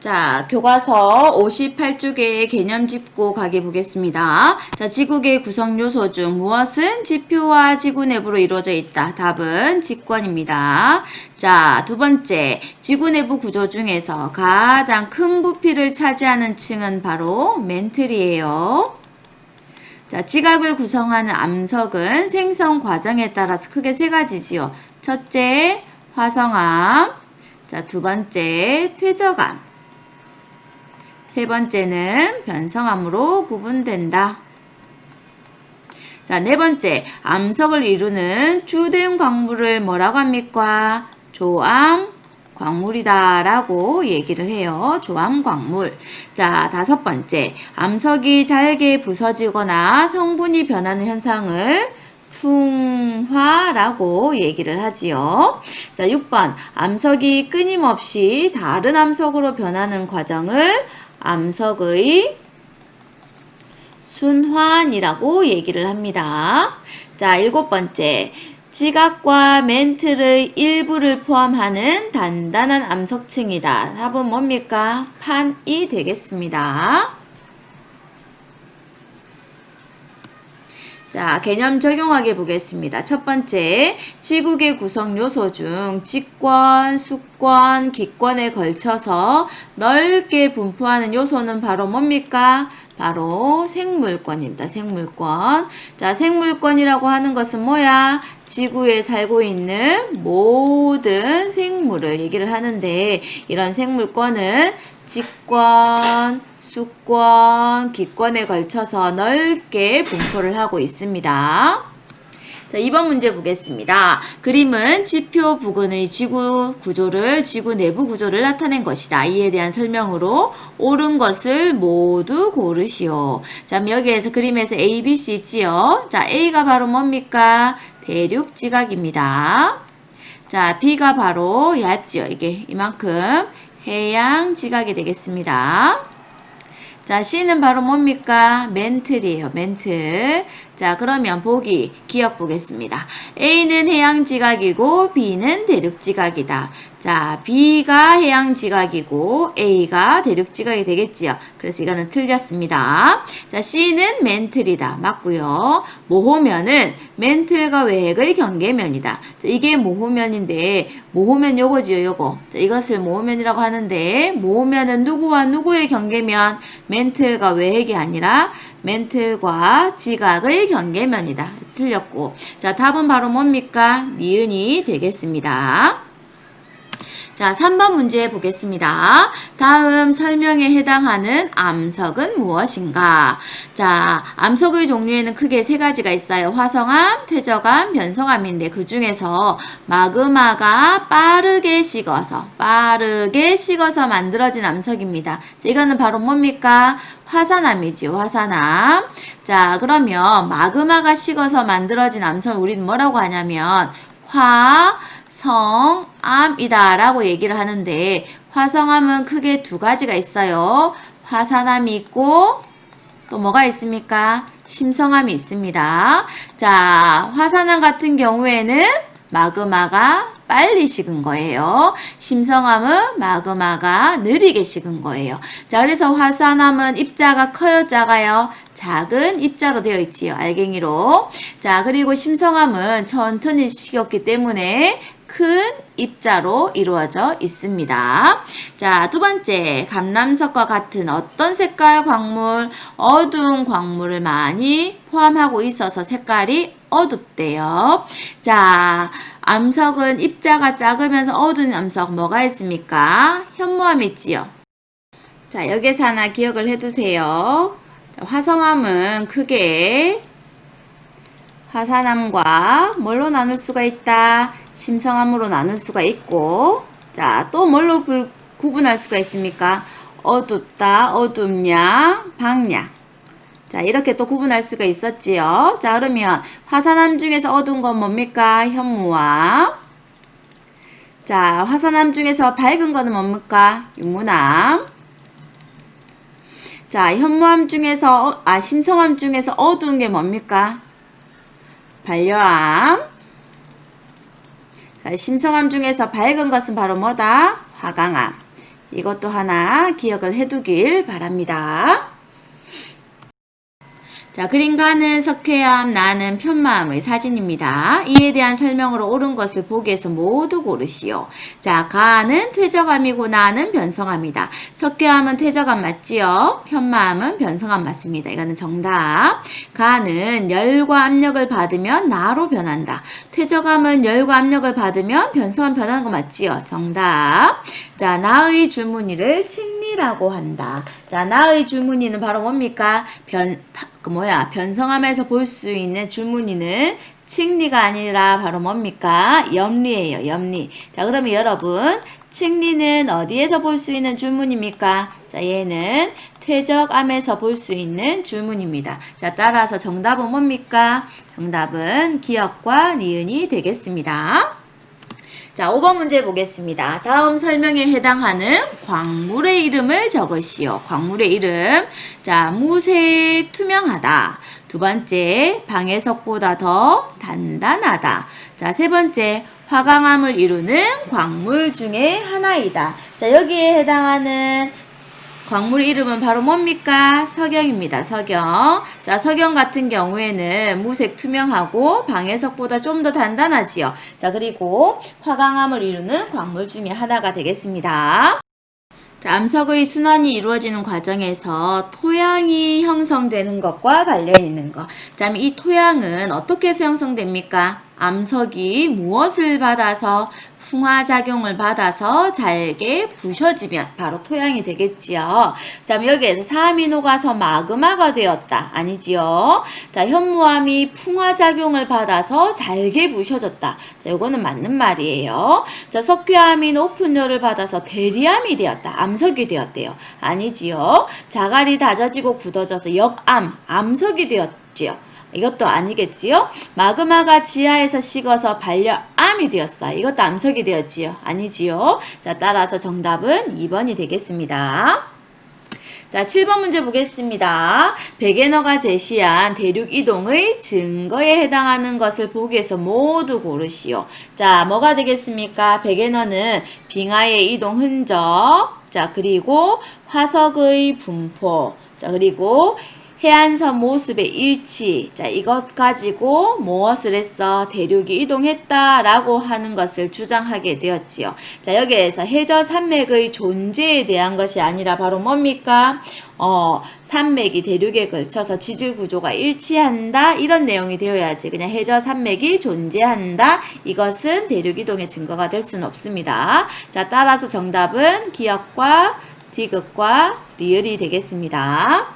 자, 교과서 58쪽에 개념 짚고 가게 보겠습니다. 자, 지구의 구성 요소 중 무엇은 지표와 지구 내부로 이루어져 있다? 답은 직권입니다. 자, 두 번째, 지구 내부 구조 중에서 가장 큰 부피를 차지하는 층은 바로 멘틀이에요. 자, 지각을 구성하는 암석은 생성 과정에 따라서 크게 세 가지지요. 첫째, 화성암. 자, 두 번째, 퇴적암. 세 번째는 변성암으로 구분된다. 자, 네 번째, 암석을 이루는 주된 광물을 뭐라고 합니까? 조암 광물이다 라고 얘기를 해요. 조암 광물. 자, 다섯 번째, 암석이 잘게 부서지거나 성분이 변하는 현상을 풍화라고 얘기를 하지요. 자, 6번, 암석이 끊임없이 다른 암석으로 변하는 과정을 암석의 순환이라고 얘기를 합니다. 자, 일곱 번째, 지각과 멘틀의 일부를 포함하는 단단한 암석층이다. 답은 뭡니까? 판이 되겠습니다. 자, 개념 적용하게 보겠습니다. 첫 번째, 지구의 구성 요소 중 직권, 수권, 기권에 걸쳐서 넓게 분포하는 요소는 바로 뭡니까? 바로 생물권입니다. 생물권. 자, 생물권이라고 하는 것은 뭐야? 지구에 살고 있는 모든 생물을 얘기를 하는데, 이런 생물권은 직권, 수권, 기권에 걸쳐서 넓게 분포를 하고 있습니다. 자, 2번 문제 보겠습니다. 그림은 지표 부근의 지구 내부 구조를 나타낸 것이다. 이에 대한 설명으로 옳은 것을 모두 고르시오. 자, 여기에서 그림에서 A, B, C 있지요. 자, A가 바로 뭡니까? 대륙 지각입니다. 자, B가 바로 얇지요. 이게 이만큼 해양 지각이 되겠습니다. 자, C는 바로 뭡니까? 멘틀이에요. 멘틀. 자, 그러면 보기, 기억 보겠습니다. A는 해양지각이고 B는 대륙지각이다. 자, B가 해양지각이고 A가 대륙지각이 되겠지요. 그래서 이거는 틀렸습니다. 자, C는 멘틀이다. 맞고요. 모호면은 멘틀과 외핵의 경계면이다. 자, 이게 모호면인데 모호면 요거지요. 요거. 자, 이것을 모호면이라고 하는데 모호면은 누구와 누구의 경계면? 멘틀과 외핵이 아니라 멘틀과 지각의 경계면이다. 틀렸고. 자, 답은 바로 뭡니까? 니은이 되겠습니다. 자, 3번 문제 보겠습니다. 다음 설명에 해당하는 암석은 무엇인가? 자, 암석의 종류에는 크게 세 가지가 있어요. 화성암, 퇴적암, 변성암인데 그 중에서 마그마가 빠르게 식어서 만들어진 암석입니다. 자, 이거는 바로 뭡니까? 화산암이지요. 화산암. 자, 그러면 마그마가 식어서 만들어진 암석을 우리는 뭐라고 하냐면 화성암이다 라고 얘기를 하는데, 화성암은 크게 두 가지가 있어요. 화산암이 있고 또 뭐가 있습니까? 심성암이 있습니다. 자, 화산암 같은 경우에는 마그마가 빨리 식은 거예요. 심성암은 마그마가 느리게 식은 거예요. 자, 그래서 화산암은 입자가 커요, 작아요? 작은 입자로 되어 있지요. 알갱이로. 자, 그리고 심성암은 천천히 식었기 때문에 큰 입자로 이루어져 있습니다. 자, 두 번째, 감람석과 같은 어떤 색깔 광물, 어두운 광물을 많이 포함하고 있어서 색깔이 어둡대요. 자, 암석은 입자가 작으면서 어두운 암석 뭐가 있습니까? 현무암이 있지요. 자, 여기서 하나 기억을 해두세요. 자, 화성암은 크게 화산암과 뭘로 나눌 수가 있다? 심성암으로 나눌 수가 있고, 자, 또 뭘로 구분할 수가 있습니까? 어둡다, 어둡냐, 밝냐. 자, 이렇게 또 구분할 수가 있었지요. 자, 그러면 화산암 중에서 어두운 건 뭡니까? 현무암. 자, 화산암 중에서 밝은 거는 뭡니까? 유문암. 자, 현무암 중에서, 심성암 중에서 어두운 게 뭡니까? 반려암. 자, 심성암 중에서 밝은 것은 바로 뭐다? 화강암. 이것도 하나 기억을 해두길 바랍니다. 자, 그림과는 석회암, 나는 편마음의 사진입니다. 이에 대한 설명으로 옳은 것을 보기에서 모두 고르시오. 자, 가는 퇴적암이고 나는 변성암이다. 석회암은 퇴적암 맞지요? 편마암은 변성암 맞습니다. 이거는 정답. 가는 열과 압력을 받으면 나로 변한다. 퇴적암은 열과 압력을 받으면 변성암 변하는 거 맞지요? 정답. 자, 나의 줄무늬를 칭리라고 한다. 자, 나의 줄무늬는 바로 뭡니까? 변성함에서 볼 수 있는 줄무늬는 칭리가 아니라 바로 뭡니까? 염리예요, 염리. 자, 그러면 여러분, 칭리는 어디에서 볼 수 있는 줄무늬입니까? 자, 얘는 퇴적암에서 볼 수 있는 줄무늬입니다. 자, 따라서 정답은 뭡니까? 정답은 기역과 니은이 되겠습니다. 자, 5번 문제 보겠습니다. 다음 설명에 해당하는 광물의 이름을 적으시오. 광물의 이름. 자, 무색 투명하다. 두 번째, 방해석보다 더 단단하다. 자, 세 번째, 화강암을 이루는 광물 중에 하나이다. 자, 여기에 해당하는 광물 이름은 바로 뭡니까? 석영입니다. 석영. 자, 석영 같은 경우에는 무색 투명하고 방해석보다 좀 더 단단하지요. 자, 그리고 화강암을 이루는 광물 중에 하나가 되겠습니다. 자, 암석의 순환이 이루어지는 과정에서 토양이 형성되는 것과 관련 있는 것. 자, 이 토양은 어떻게 해서 형성됩니까? 암석이 무엇을 받아서 풍화작용을 받아서 잘게 부셔지면 바로 토양이 되겠지요. 자, 여기에서 사암이 녹아서 마그마가 되었다. 아니지요. 자, 현무암이 풍화작용을 받아서 잘게 부셔졌다. 자, 요거는 맞는 말이에요. 자, 석회암이 높은 열을 받아서 대리암이 되었다. 암석이 되었대요. 아니지요. 자갈이 다져지고 굳어져서 역암, 암석이 되었지요. 이것도 아니겠지요? 마그마가 지하에서 식어서 반려암이 되었어요. 이것도 암석이 되었지요? 아니지요? 자, 따라서 정답은 2번이 되겠습니다. 자, 7번 문제 보겠습니다. 베게너가 제시한 대륙 이동의 증거에 해당하는 것을 보기 위해서 모두 고르시오. 자, 뭐가 되겠습니까? 베게너는 빙하의 이동 흔적, 자, 그리고 화석의 분포, 자, 그리고 해안선 모습의 일치. 자, 이것 가지고 무엇을 했어? 대륙이 이동했다라고 하는 것을 주장하게 되었지요. 자, 여기에서 해저 산맥의 존재에 대한 것이 아니라 바로 뭡니까? 산맥이 대륙에 걸쳐서 지질 구조가 일치한다. 이런 내용이 되어야지. 그냥 해저 산맥이 존재한다. 이것은 대륙 이동의 증거가 될 수는 없습니다. 자, 따라서 정답은 기역과 디귿과 리을이 되겠습니다.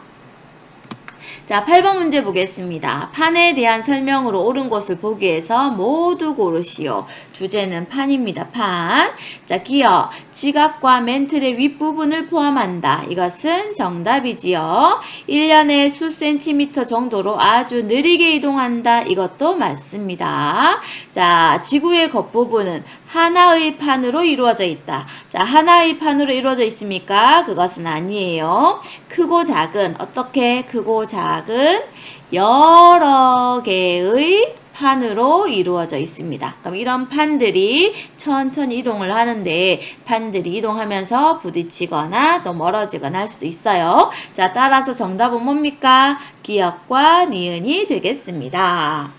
자, 8번 문제 보겠습니다. 판에 대한 설명으로 옳은 것을 보기 위해서 모두 고르시오. 주제는 판입니다. 판. 자, 기역. 지갑과 멘틀의 윗부분을 포함한다. 이것은 정답이지요. 1년에 수 센티미터 정도로 아주 느리게 이동한다. 이것도 맞습니다. 자, 지구의 겉부분은 하나의 판으로 이루어져 있다. 자, 하나의 판으로 이루어져 있습니까? 그것은 아니에요. 크고 작은, 어떻게 크고 작은 여러 개의 판으로 이루어져 있습니다. 그럼 이런 판들이 천천히 이동을 하는데 판들이 이동하면서 부딪히거나 또 멀어지거나 할 수도 있어요. 자, 따라서 정답은 뭡니까? 기역과 니은이 되겠습니다.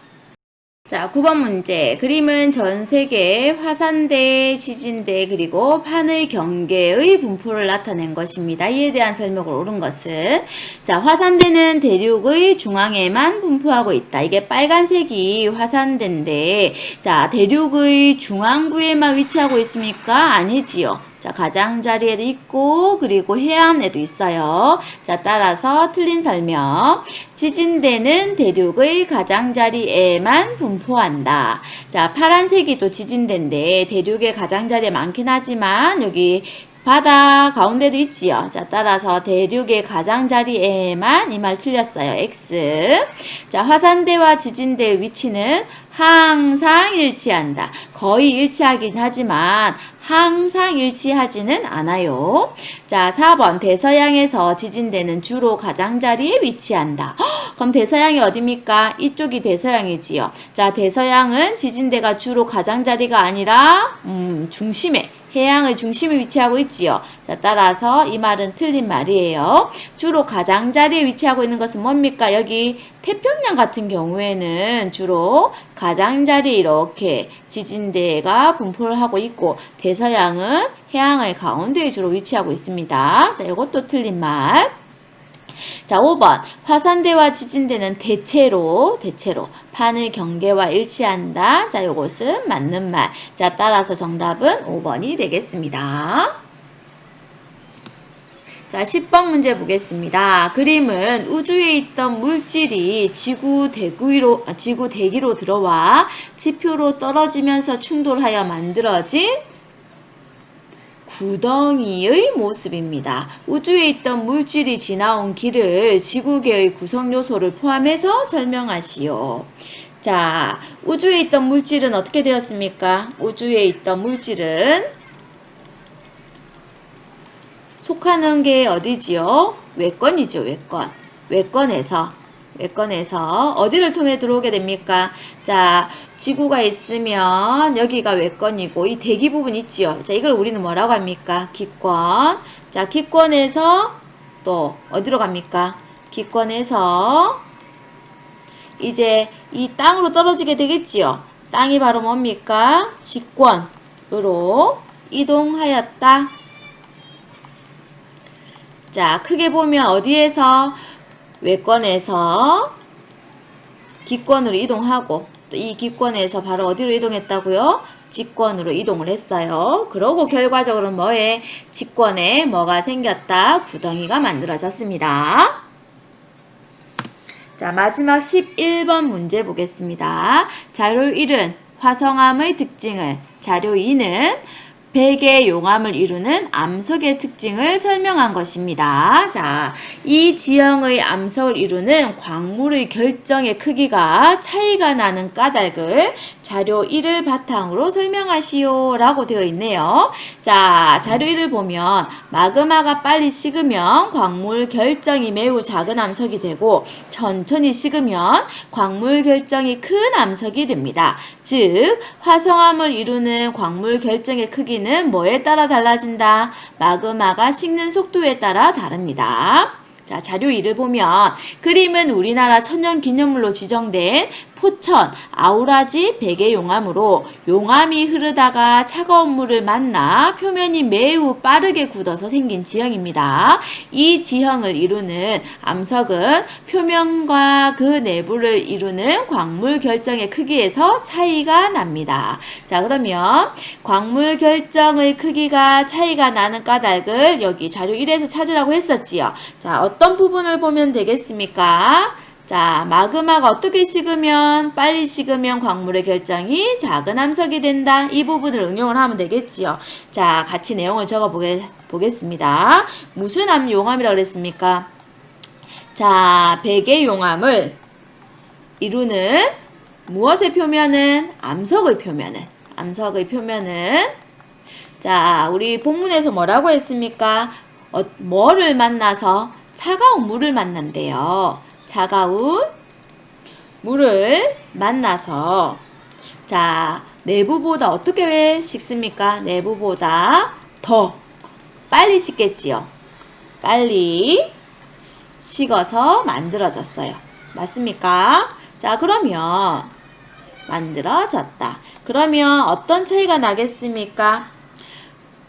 자, 9번 문제. 그림은 전 세계의 화산대, 지진대, 그리고 판의 경계의 분포를 나타낸 것입니다. 이에 대한 설명을 옳은 것은 자, 화산대는 대륙의 중앙에만 분포하고 있다. 이게 빨간색이 화산대인데 자, 대륙의 중앙부에만 위치하고 있습니까? 아니지요. 자, 가장자리에도 있고 그리고 해안에도 있어요. 자, 따라서 틀린 설명. 지진대는 대륙의 가장자리에만 분포한다. 자, 파란색이 또 지진대인데 대륙의 가장자리에 많긴 하지만 여기 바다 가운데도 있지요. 자, 따라서 대륙의 가장자리에만 이 말 틀렸어요. X. 자, 화산대와 지진대의 위치는 항상 일치한다. 거의 일치하긴 하지만 항상 일치하지는 않아요. 자, 4번 대서양에서 지진대는 주로 가장자리에 위치한다. 그럼 대서양이 어디입니까? 이쪽이 대서양이지요. 자, 대서양은 지진대가 주로 가장자리가 아니라 중심에 해양의 중심에 위치하고 있지요. 자, 따라서 이 말은 틀린 말이에요. 주로 가장자리에 위치하고 있는 것은 뭡니까? 여기 태평양 같은 경우에는 주로 가장자리 이렇게 지진대가 분포를 하고 있고 대서양은 해양의 가운데에 주로 위치하고 있습니다. 자, 이것도 틀린 말. 자, 5번. 화산대와 지진대는 대체로 판의 경계와 일치한다. 자, 요것은 맞는 말. 자, 따라서 정답은 5번이 되겠습니다. 자, 10번 문제 보겠습니다. 그림은 우주에 있던 물질이 지구 대기로 들어와 지표로 떨어지면서 충돌하여 만들어진 구덩이의 모습입니다. 우주에 있던 물질이 지나온 길을 지구계의 구성 요소를 포함해서 설명하시오. 자, 우주에 있던 물질은 어떻게 되었습니까? 우주에 있던 물질은 속하는 게 어디지요? 외권이죠, 외권. 외권에서 어디를 통해 들어오게 됩니까? 자, 지구가 있으면 여기가 외권이고 이 대기 부분 있지요. 자, 이걸 우리는 뭐라고 합니까? 기권. 자, 기권에서 또 어디로 갑니까? 기권에서 이제 이 땅으로 떨어지게 되겠지요. 땅이 바로 뭡니까? 직권으로 이동하였다. 자, 크게 보면 어디에서? 외권에서 기권으로 이동하고 또 이 기권에서 바로 어디로 이동했다고요? 직권으로 이동을 했어요. 그러고 결과적으로 뭐에? 직권에 뭐가 생겼다? 구덩이가 만들어졌습니다. 자, 마지막 11번 문제 보겠습니다. 자료 1은 화성암의 특징을, 자료 2는 백의 용암을 이루는 암석의 특징을 설명한 것입니다. 자, 이 지형의 암석을 이루는 광물의 결정의 크기가 차이가 나는 까닭을 자료 1을 바탕으로 설명하시오 라고 되어 있네요. 자, 자료 1을 보면 마그마가 빨리 식으면 광물 결정이 매우 작은 암석이 되고 천천히 식으면 광물 결정이 큰 암석이 됩니다. 즉, 화성암을 이루는 광물 결정의 크기는 뭐에 따라 달라진다? 마그마가 식는 속도에 따라 다릅니다. 자, 자료 2를 보면 그림은 우리나라 천연기념물로 지정된 포천 아우라지 백의 용암으로 용암이 흐르다가 차가운 물을 만나 표면이 매우 빠르게 굳어서 생긴 지형입니다. 이 지형을 이루는 암석은 표면과 그 내부를 이루는 광물 결정의 크기에서 차이가 납니다. 자, 그러면 광물 결정의 크기가 차이가 나는 까닭을 여기 자료 1에서 찾으라고 했었지요. 자, 어떤 부분을 보면 되겠습니까? 자, 마그마가 어떻게 식으면, 빨리 식으면 광물의 결정이 작은 암석이 된다. 이 부분을 응용을 하면 되겠지요. 자, 같이 내용을 적어 보겠습니다. 무슨 용암이라고 그랬습니까? 자, 백의 용암을 이루는 무엇의 표면은? 암석의 표면은 자, 우리 본문에서 뭐라고 했습니까? 뭐를 만나서? 차가운 물을 만난대요. 차가운 물을 만나서 자, 내부보다 어떻게 식습니까? 내부보다 더 빨리 식겠지요. 빨리 식어서 만들어졌어요. 맞습니까? 자, 그러면 만들어졌다. 그러면 어떤 차이가 나겠습니까?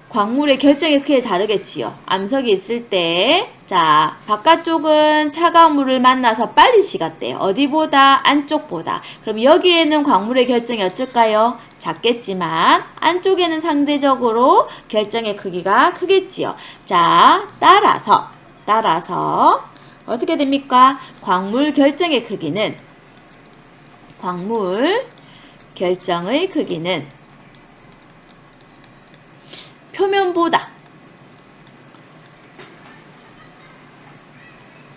광물의 결정이 크게 다르겠지요. 암석이 있을 때, 자, 바깥쪽은 차가운 물을 만나서 빨리 식었대요. 어디보다? 안쪽보다. 그럼 여기에는 광물의 결정이 어쩔까요? 작겠지만, 안쪽에는 상대적으로 결정의 크기가 크겠지요. 자, 따라서, 어떻게 됩니까? 광물 결정의 크기는,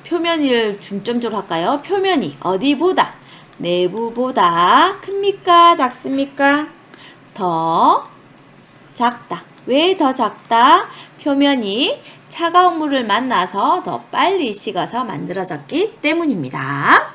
표면을 중점적으로 할까요? 표면이 어디보다? 내부보다 큽니까? 작습니까? 더 작다. 왜 더 작다? 표면이 차가운 물을 만나서 더 빨리 식어서 만들어졌기 때문입니다.